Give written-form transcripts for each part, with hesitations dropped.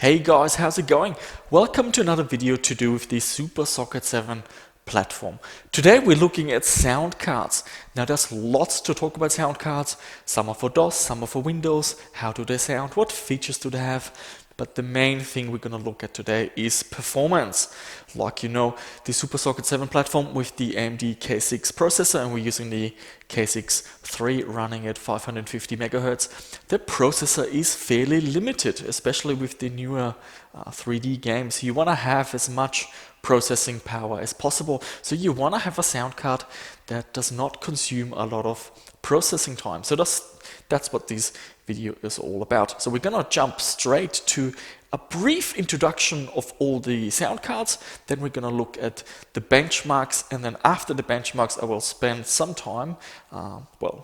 Hey guys, how's it going? Welcome to another video to do with the Super Socket 7 platform. Today we're looking at sound cards. Now there's lots to talk about sound cards. Some are for DOS, some are for Windows. How do they sound? What features do they have? But the main thing we're going to look at today is performance. Like you know, the Super Socket 7 platform with the AMD K6 processor, and we're using the K6-3 running at 550 megahertz. The processor is fairly limited, especially with the newer 3D games. You want to have as much processing power as possible. So you want to have a sound card that does not consume a lot of processing time. So that's what this video is all about. So we're gonna jump straight to a brief introduction of all the sound cards. Then we're gonna look at the benchmarks, and then after the benchmarks I will spend some time,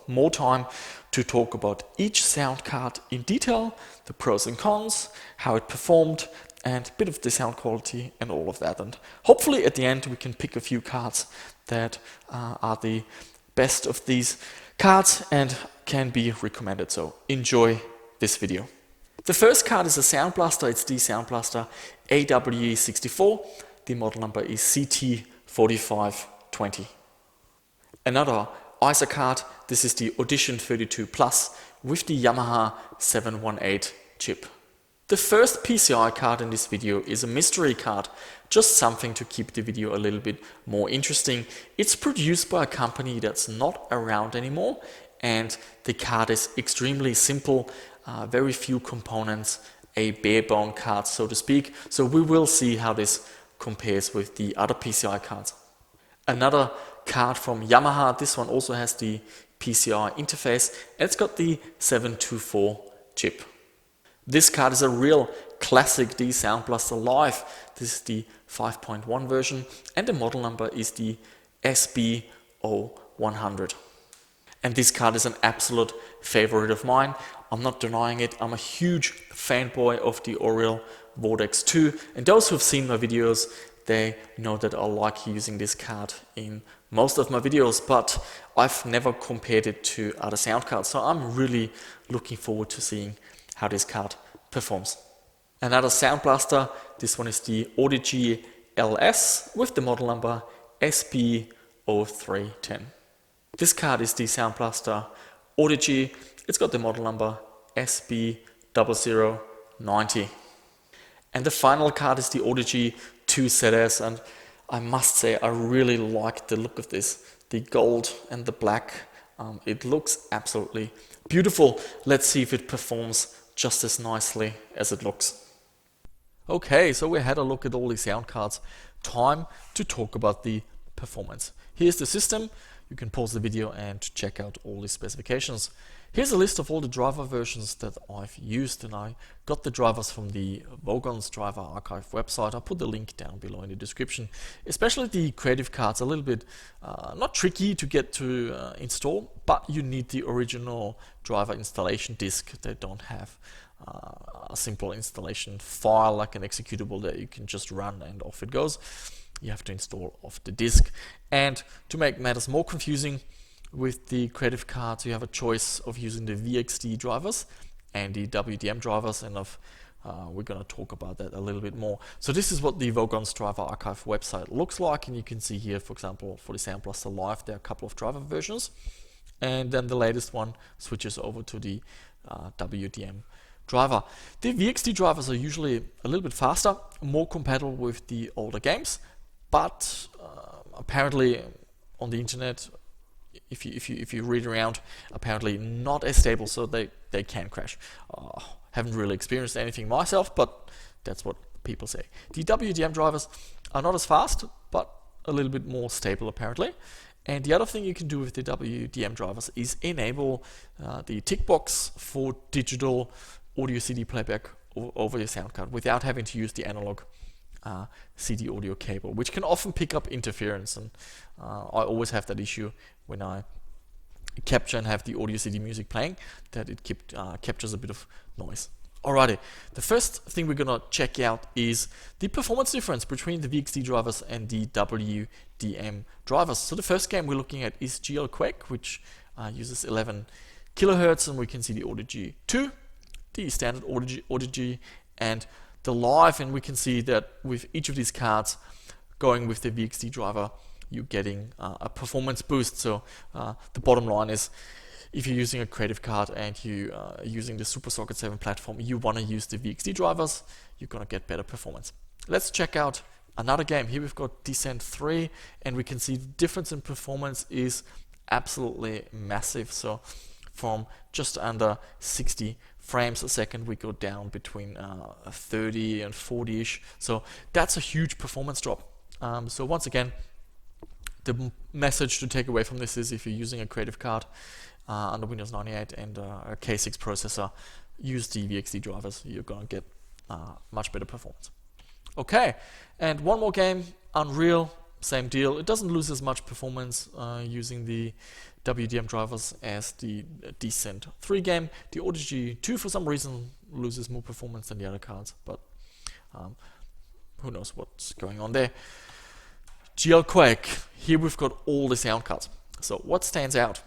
more time, to talk about each sound card in detail, the pros and cons, how it performed, and a bit of the sound quality and all of that. And hopefully at the end we can pick a few cards that are the best of these cards and can be recommended. So enjoy this video. The first card is a Sound Blaster. It's the Sound Blaster AWE64. The model number is CT4520. Another ISA card. This is the Audition 32 Plus with the Yamaha 718 chip. The first PCI card in this video is a mystery card, just something to keep the video a little bit more interesting. It's produced by a company that's not around anymore, and the card is extremely simple, very few components, a bare bone card so to speak. So we will see how this compares with the other PCI cards. Another card from Yamaha. This one also has the PCI interface, and it's got the 724 chip. This card is a real classic, the Sound Blaster Live. This is the 5.1 version, and the model number is the SB0100. And this card is an absolute favorite of mine. I'm not denying it. I'm a huge fanboy of the Oriole Vortex 2, and those who've seen my videos, they know that I like using this card in most of my videos, but I've never compared it to other sound cards, so I'm really looking forward to seeing how this card performs. Another Sound Blaster, this one is the Audigy LS with the model number SB0310. This card is the Sound Blaster Audigy. It's got the model number SB0090. And the final card is the Audigy 2ZS, and I must say I really like the look of this. The gold and the black, it looks absolutely beautiful. Let's see if it performs just as nicely as it looks. Okay, so we had a look at all the sound cards. Time to talk about the performance. Here's the system. You can pause the video and check out all the specifications. Here's a list of all the driver versions that I've used, and I got the drivers from the Vogon's Driver Archive website. I'll put the link down below in the description. Especially the creative cards, a little bit not tricky to get to install, but you need the original driver installation disk. They don't have a simple installation file like an executable that you can just run and off it goes. You have to install off the disk. And to make matters more confusing, with the creative cards you have a choice of using the VXD drivers and the WDM drivers, and we're going to talk about that a little bit more. So this is what the Vogon's Driver Archive website looks like, and you can see here, for example, for the Sound Blaster Live there are a couple of driver versions, and then the latest one switches over to the WDM driver. The VXD drivers are usually a little bit faster, more compatible with the older games, but apparently on the internet, if you read around, apparently not as stable, so they can crash. Haven't really experienced anything myself, but that's what people say. The WDM drivers are not as fast, but a little bit more stable apparently. And the other thing you can do with the WDM drivers is enable the tick box for digital audio CD playback over your sound card without having to use the analog CD audio cable, which can often pick up interference, and I always have that issue when I capture and have the audio CD music playing, that it captures a bit of noise. Alrighty, the first thing we're gonna check out is the performance difference between the VXD drivers and the WDM drivers. So the first game we're looking at is GL Quake, which uses 11 kilohertz, and we can see the Audigy 2, the standard Audigy, and the live, and we can see that with each of these cards going with the VXD driver, you're getting a performance boost. So the bottom line is, if you're using a creative card and you are using the Super Socket 7 platform, you want to use the VXD drivers, you're going to get better performance. Let's check out another game. Here we've got Descent 3, and we can see the difference in performance is absolutely massive. So from just under 60 frames a second, we go down between 30 and 40-ish. So that's a huge performance drop. So once again, the message to take away from this is, if you're using a creative card under Windows 98 and a K6 processor, use the VXD drivers. You're going to get much better performance. Okay, and one more game, Unreal, same deal. It doesn't lose as much performance using the WDM drivers as the Descent 3 game. The Odyssey 2 for some reason loses more performance than the other cards, but who knows what's going on there. GL Quake, here we've got all the sound cards. So what stands out?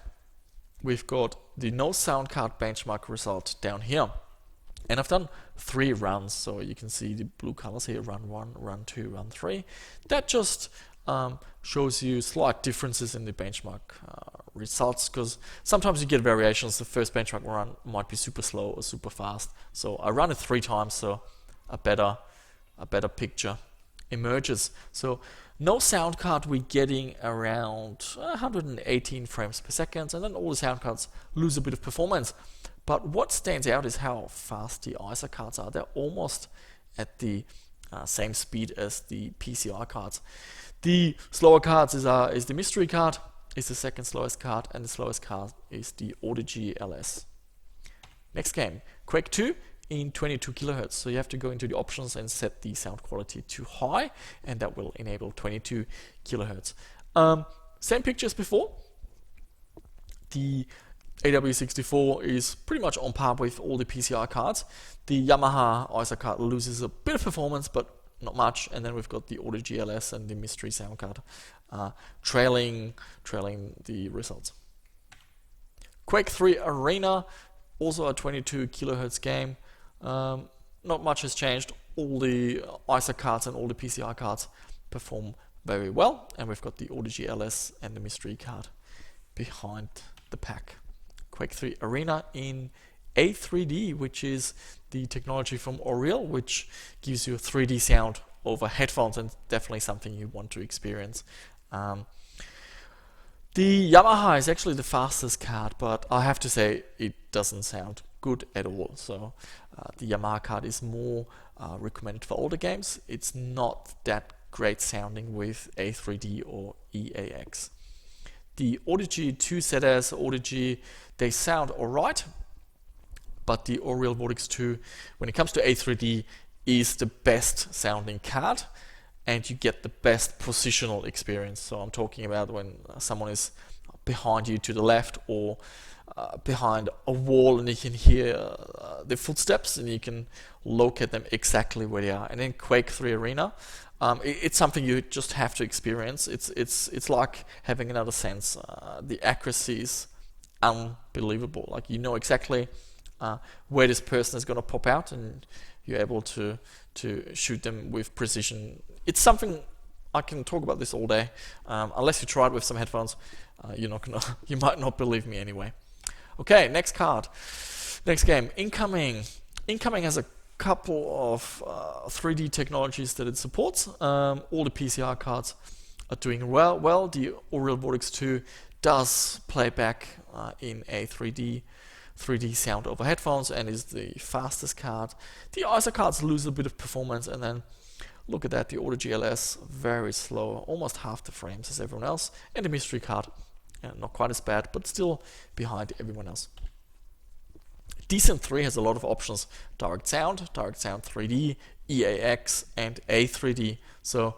We've got the no sound card benchmark result down here. And I've done 3 runs, so you can see the blue colors here, run 1, run 2, run 3. That just shows you slight differences in the benchmark results, because sometimes you get variations. The first benchmark run might be super slow or super fast. So I run it 3 times, so a better picture emerges. So no sound card, we're getting around 118 frames per second, and then all the sound cards lose a bit of performance. But what stands out is how fast the ISA cards are. They're almost at the same speed as the PCI cards. The slower cards is the mystery card, is the second slowest card, and the slowest card is the Odyssey LS. Next game, Quake 2 in 22 kHz. So you have to go into the options and set the sound quality to high, and that will enable 22 kHz. Same picture as before. The AW64 is pretty much on par with all the PCI cards. The Yamaha ISA card loses a bit of performance, but not much. And then we've got the Odyssey GLS and the mystery sound card trailing the results. Quake 3 Arena, also a 22 kHz game. Not much has changed. All the ISA cards and all the PCI cards perform very well, and we've got the Odyssey LS and the mystery card behind the pack. Quake 3 Arena in A3D, which is the technology from Unreal, which gives you a 3D sound over headphones, and definitely something you want to experience. The Yamaha is actually the fastest card, but I have to say it doesn't sound good at all. So the Yamaha card is more recommended for older games. It's not that great sounding with A3D or EAX. The Odyssey 2 ZS, Odyssey, they sound alright, but the Unreal Vortex 2, when it comes to A3D, is the best sounding card, and you get the best positional experience. So I'm talking about when someone is behind you to the left, or behind a wall, and you can hear the footsteps and you can locate them exactly where they are. And then Quake 3 Arena, it's something you just have to experience. It's like having another sense. The accuracy is unbelievable. Like, you know exactly where this person is going to pop out, and you're able to shoot them with precision. It's something I can talk about this all day. Unless you try it with some headphones, you might not believe me anyway. Okay, next card, next game. Incoming has a couple of 3D technologies that it supports. All the PCI cards are doing well. The Unreal Vortex 2 does play back in a 3D sound over headphones, and is the fastest card. The ISA cards lose a bit of performance, and then look at that, the Odyssey GLS, very slow, almost half the frames as everyone else, and the mystery card, not quite as bad, but still behind everyone else. Descent 3 has a lot of options: direct sound 3D, EAX, and A3D. So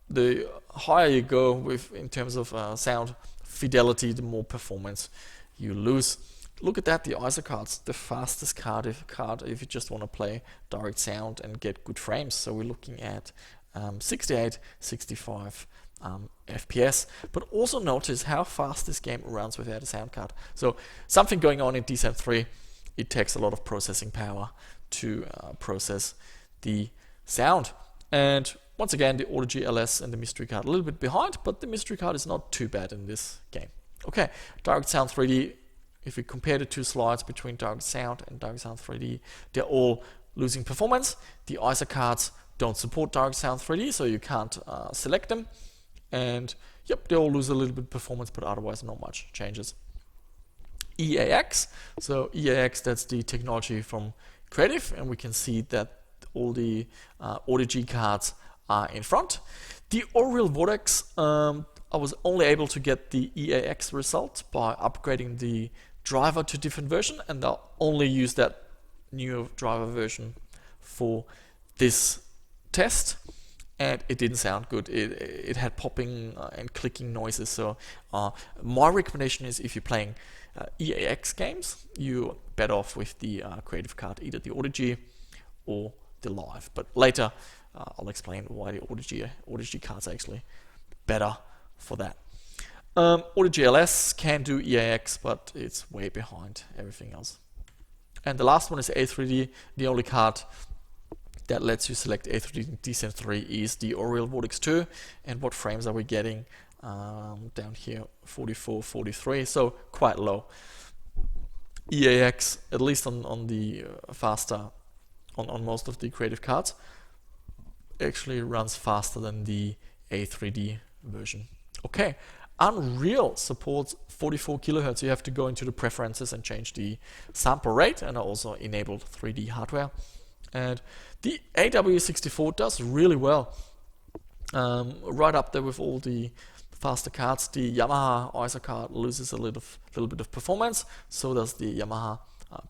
the higher you go with in terms of sound fidelity, the more performance you lose. Look at that, the ISA cards, the fastest card if you just want to play direct sound and get good frames. So we're looking at 68, 65 FPS. But also notice how fast this game runs without a sound card. So something going on in Descent 3, it takes a lot of processing power to process the sound. And once again, the Audigy LS and the mystery card a little bit behind, but the mystery card is not too bad in this game. Okay, Direct Sound 3D, if we compare the two slides between Direct Sound and Direct Sound 3D, they're all losing performance. The ISA cards don't support Direct Sound 3D, so you can't select them. And yep, they all lose a little bit of performance, but otherwise not much changes. EAX, so EAX, that's the technology from Creative, and we can see that all the Audigy cards are in front. The Unreal Vortex, I was only able to get the EAX result by upgrading the driver to different version, and I'll only use that new driver version for this test, and it didn't sound good. It had popping and clicking noises. So my recommendation is, if you're playing EAX games, you're better off with the Creative card, either the Audigy or the Live. But later I'll explain why the Audigy cards are actually better for that. Audigy LS can do EAX, but it's way behind everything else. And the last one is A3D. The only card that lets you select A3D Descent 3 is the Unreal Vortex 2. And what frames are we getting? Down here, 44, 43, so quite low. EAX, at least on the faster, on most of the Creative cards, actually runs faster than the A3D version. Okay, Unreal supports 44 kilohertz. You have to go into the preferences and change the sample rate, and I also enabled 3D hardware. And the AW64 does really well, right up there with all the faster cards. The Yamaha ISA card loses a little bit of performance, so does the Yamaha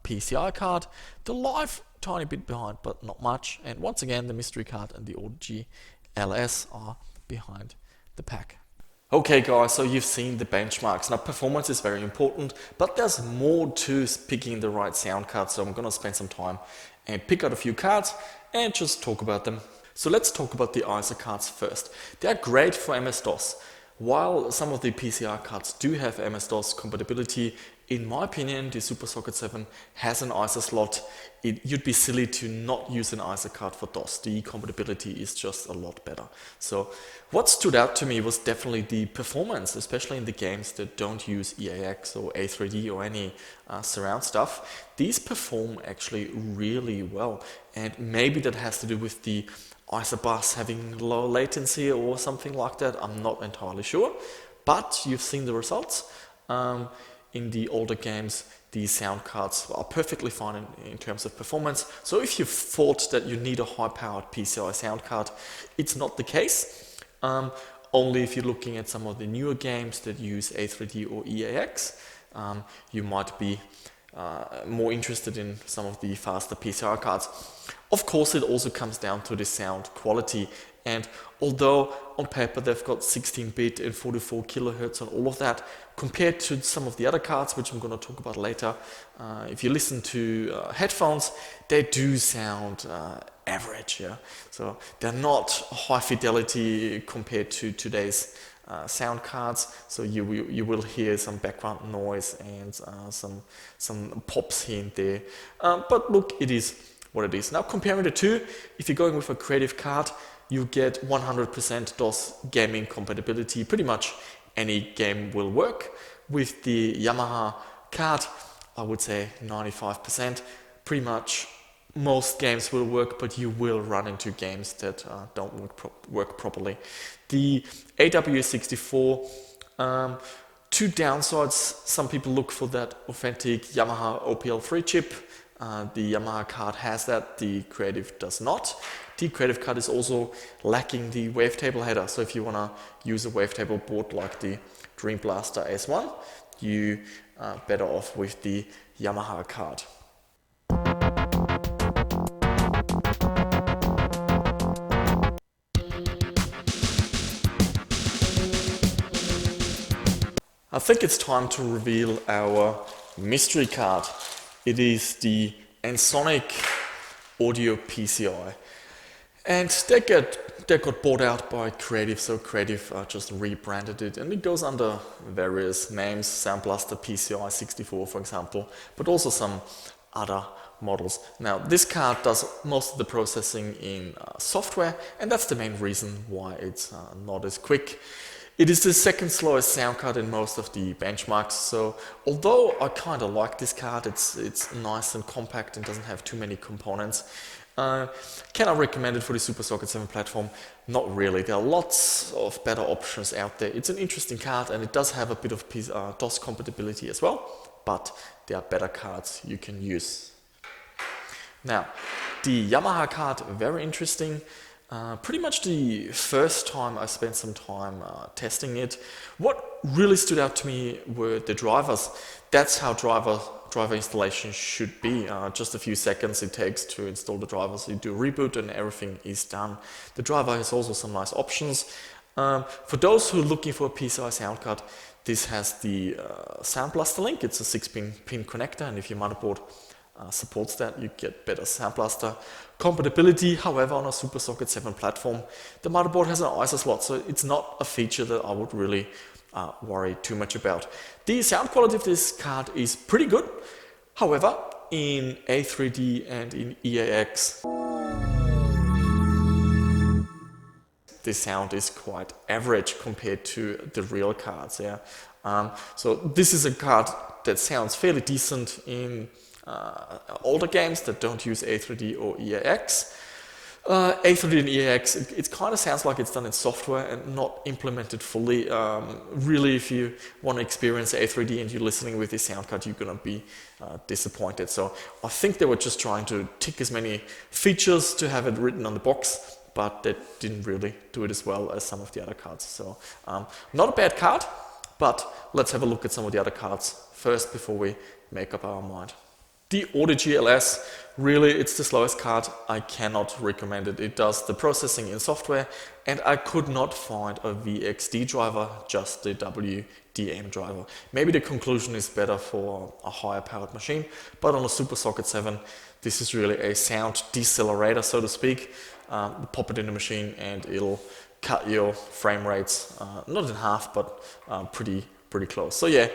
PCI card. The Live, tiny bit behind, but not much. And once again, the mystery card and the Audigy LS are behind the pack. Okay guys, so you've seen the benchmarks. Now performance is very important, but there's more to picking the right sound card, so I'm gonna spend some time and pick out a few cards and just talk about them. So let's talk about the ISA cards first. They're great for MS-DOS. While some of the PCI cards do have MS-DOS compatibility, in my opinion, the SuperSocket 7 has an ISA slot. You'd be silly to not use an ISA card for DOS. The compatibility is just a lot better. So what stood out to me was definitely the performance, especially in the games that don't use EAX or A3D or any surround stuff. These perform actually really well, and maybe that has to do with the ISA bus having low latency or something like that. I'm not entirely sure, but you've seen the results. In the older games, the sound cards are perfectly fine in terms of performance. So if you thought that you need a high-powered PCI sound card, it's not the case. Only if you're looking at some of the newer games that use A3D or EAX, you might be more interested in some of the faster PCI cards. Of course, it also comes down to the sound quality. And although on paper they've got 16-bit and 44 kilohertz and all of that, compared to some of the other cards, which I'm going to talk about later, if you listen to headphones, they do sound average. Yeah, so they're not high fidelity compared to today's sound cards. So you will hear some background noise and some pops here and there. But look, it is what it is. Now comparing the two, if you're going with a Creative card, you get 100% DOS gaming compatibility. Pretty much any game will work. With the Yamaha card, I would say 95%. Pretty much most games will work, but you will run into games that don't work properly. The AW64, two downsides. Some people look for that authentic Yamaha OPL3 chip. The Yamaha card has that, the Creative does not. The Creative card is also lacking the wavetable header, so if you want to use a wavetable board like the Dream Blaster S1, you are better off with the Yamaha card. I think it's time to reveal our mystery card. It is the Ensoniq Audio PCI. And they got bought out by Creative, so Creative just rebranded it, and it goes under various names, Sound Blaster PCI 64 for example, but also some other models. Now this card does most of the processing in software, and that's the main reason why it's not as quick. It is the second slowest sound card in most of the benchmarks, so although I kind of like this card, it's nice and compact and doesn't have too many components. Can I recommend it for the Super Socket 7 platform? Not really. There are lots of better options out there. It's an interesting card and it does have a bit of DOS compatibility as well, but there are better cards you can use. Now, the Yamaha card, very interesting. Pretty much the first time I spent some time testing it. What really stood out to me were the drivers. That's how driver installation should be. Just a few seconds it takes to install the drivers. You do a reboot and everything is done. The driver has also some nice options. For those who are looking for a PCI sound card, this has the Sound Blaster link. It's a 6-pin connector, and if your motherboard supports that, you get better Sound Blaster compatibility. However, on a Super Socket 7 platform, the motherboard has an ISO slot, so it's not a feature that I would really worry too much about. The sound quality of this card is pretty good. However, in A3D and in EAX, the sound is quite average compared to the real cards. Yeah. So this is a card that sounds fairly decent in older games that don't use A3D or EAX. A3D and EAX, it kind of sounds like it's done in software and not implemented fully. Really, if you want to experience A3D and you're listening with this sound card, you're going to be disappointed. So I think they were just trying to tick as many features to have it written on the box, but they didn't really do it as well as some of the other cards. So not a bad card, but let's have a look at some of the other cards first before we make up our mind. The Audigy LS, really it's the slowest card. I cannot recommend it. It does the processing in software, and I could not find a VXD driver, just the WDM driver. Maybe the conclusion is better for a higher powered machine, but on a Super Socket 7, this is really a sound decelerator, so to speak. Pop it in the machine and it'll cut your frame rates, not in half, but pretty close. So yeah,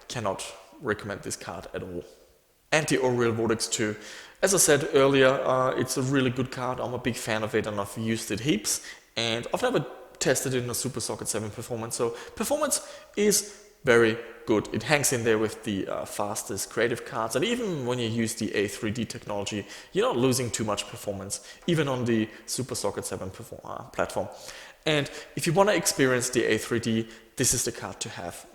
cannot recommend this card at all. And the Awwe Vortex 2. As I said earlier, it's a really good card. I'm a big fan of it and I've used it heaps. And I've never tested it in a Super Socket 7 performance. So performance is very good. It hangs in there with the fastest creative cards. And even when you use the A3D technology, you're not losing too much performance, even on the Super Socket 7 platform. And if you want to experience the A3D, this is the card to have.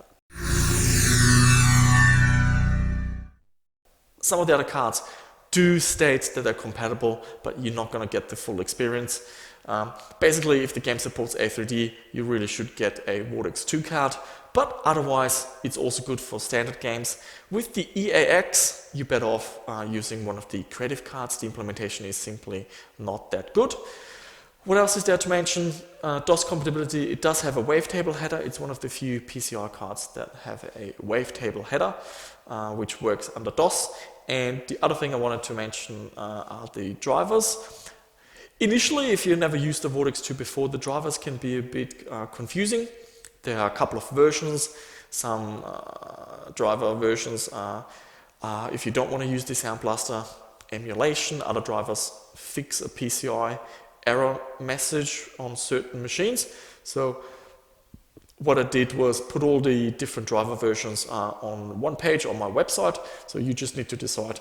Some of the other cards do state that they're compatible, but you're not going to get the full experience. Basically, if the game supports A3D, you really should get a Vortex 2 card, but otherwise it's also good for standard games. With the EAX, you're better off using one of the creative cards. The implementation is simply not that good. What else is there to mention? DOS compatibility. It does have a wavetable header. It's one of the few PCI cards that have a wavetable header, which works under DOS. And the other thing I wanted to mention are the drivers. Initially, if you never used the Vortex 2 before, the drivers can be a bit confusing. There are a couple of versions. Some driver versions are if you don't want to use the Sound Blaster emulation. Other drivers fix a PCI error message on certain machines. So what I did was put all the different driver versions on one page on my website. So you just need to decide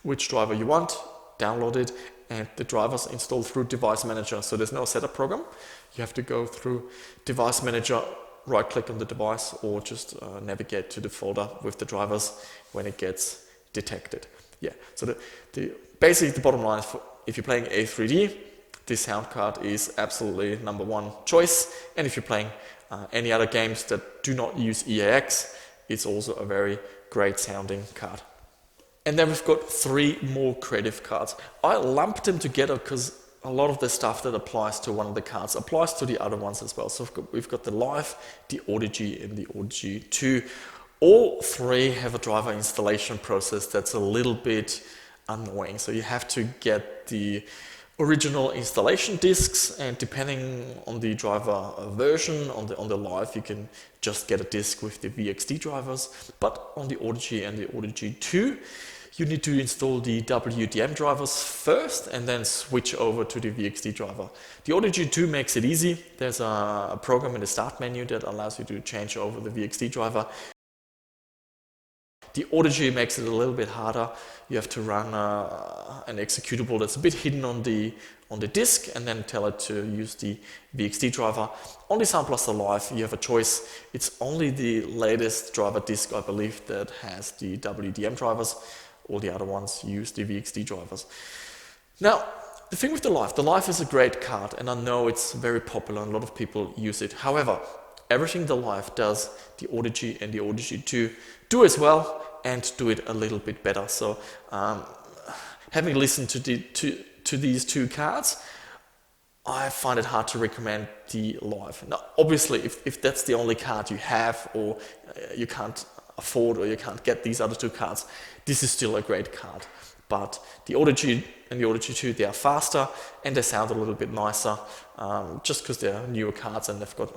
which driver you want, download it, and the drivers install through Device Manager. So there's no setup program. You have to go through Device Manager, right click on the device, or just navigate to the folder with the drivers when it gets detected. Yeah, so basically the bottom line is if you're playing A3D, this sound card is absolutely #1 choice. And if you're playing any other games that do not use EAX, it's also a very great sounding card. And then we've got 3 more creative cards. I lumped them together because a lot of the stuff that applies to one of the cards applies to the other ones as well. So we've got the Live, the Audigy, and the Audigy 2. All 3 have a driver installation process that's a little bit annoying. So you have to get the original installation discs, and depending on the driver version, on the Live, you can just get a disc with the VXD drivers. But on the Audigy and the Audigy 2, you need to install the WDM drivers first and then switch over to the VXT driver. The Audigy 2 makes it easy. There's a program in the start menu that allows you to change over the VXT driver. The Audigy makes it a little bit harder. You have to run an executable that's a bit hidden on the disk and then tell it to use the VXT driver. On the Sound Blaster Live, you have a choice. It's only the latest driver disk, I believe, that has the WDM drivers. All the other ones use the VXT drivers. Now, the thing with the Live is a great card, and I know it's very popular and a lot of people use it. However, everything the Live does, the Audigy and the Audigy 2 do as well, and do it a little bit better. So having listened to these two cards, I find it hard to recommend the Live. Now, obviously, if that's the only card you have, or you can't afford, or you can't get these other two cards, this is still a great card. But the Audigy and the Audigy 2, they are faster and they sound a little bit nicer, just because they're newer cards and they've got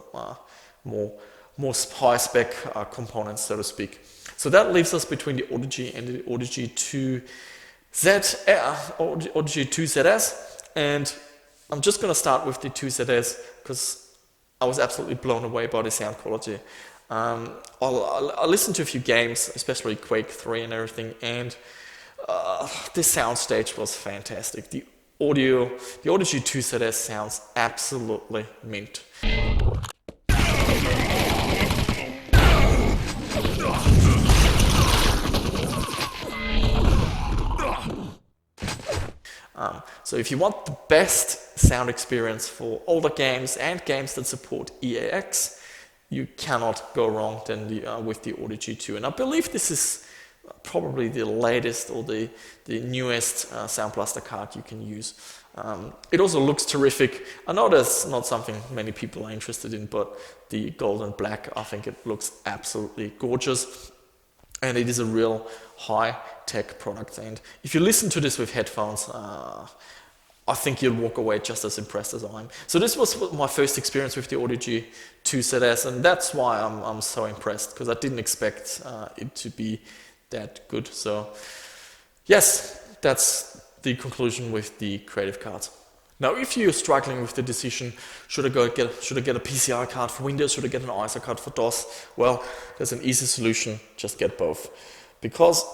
more high spec components, so to speak. So that leaves us between the Audigy and the Audigy 2ZS, and I'm just going to start with the 2ZS because I was absolutely blown away by the sound quality. I listened to a few games, especially Quake 3 and everything, and the sound stage was fantastic. The Audigy 2ZS sounds absolutely mint. So if you want the best sound experience for older games and games that support EAX, you cannot go wrong with the Audigy 2. And I believe this is probably the latest or the newest Sound Blaster card you can use. It also looks terrific. I know that's not something many people are interested in, but the gold and black, I think it looks absolutely gorgeous. And it is a real high-tech product. And if you listen to this with headphones, I think you'll walk away just as impressed as I am. So this was my first experience with the Audigy 2ZS, and that's why I'm so impressed, because I didn't expect it to be that good. So yes, that's the conclusion with the creative cards. Now, if you're struggling with the decision, should I get a PCI card for Windows, should I get an ISA card for DOS? Well, there's an easy solution, just get both. Because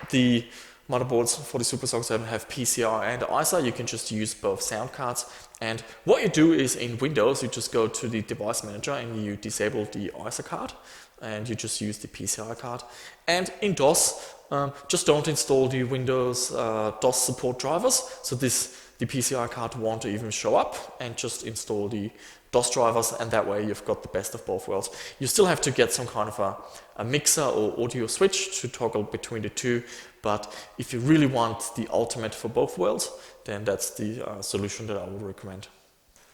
the motherboards for the Super Socket 7 have PCI and ISA, you can just use both sound cards. And what you do is in Windows, you just go to the device manager and you disable the ISA card, and you just use the PCI card. And in DOS, just don't install the Windows DOS support drivers, so the PCI card won't even show up, and just install the DOS drivers, and that way you've got the best of both worlds. You still have to get some kind of a mixer or audio switch to toggle between the two, but if you really want the ultimate for both worlds, then that's the solution that I would recommend.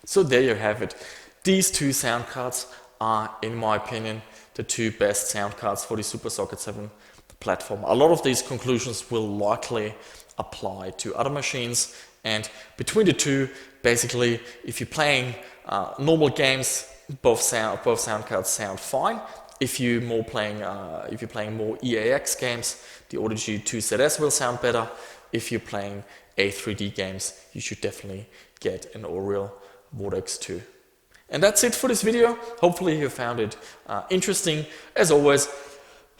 So there you have it. These two sound cards are, in my opinion, the two best sound cards for the Super Socket 7 platform. A lot of these conclusions will likely apply to other machines, and between the two, basically, if you're playing normal games, both sound cards sound fine. If you're playing more EAX games, the Audigy 2ZS will sound better. If you're playing A3D games, you should definitely get an Oriole Vortex 2. And that's it for this video. Hopefully you found it interesting. As always,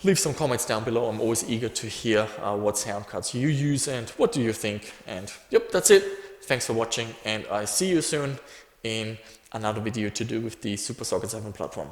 leave some comments down below. I'm always eager to hear what sound cards you use and what do you think. And yep, that's it. Thanks for watching, and I see you soon in another video to do with the Super Socket 7 platform.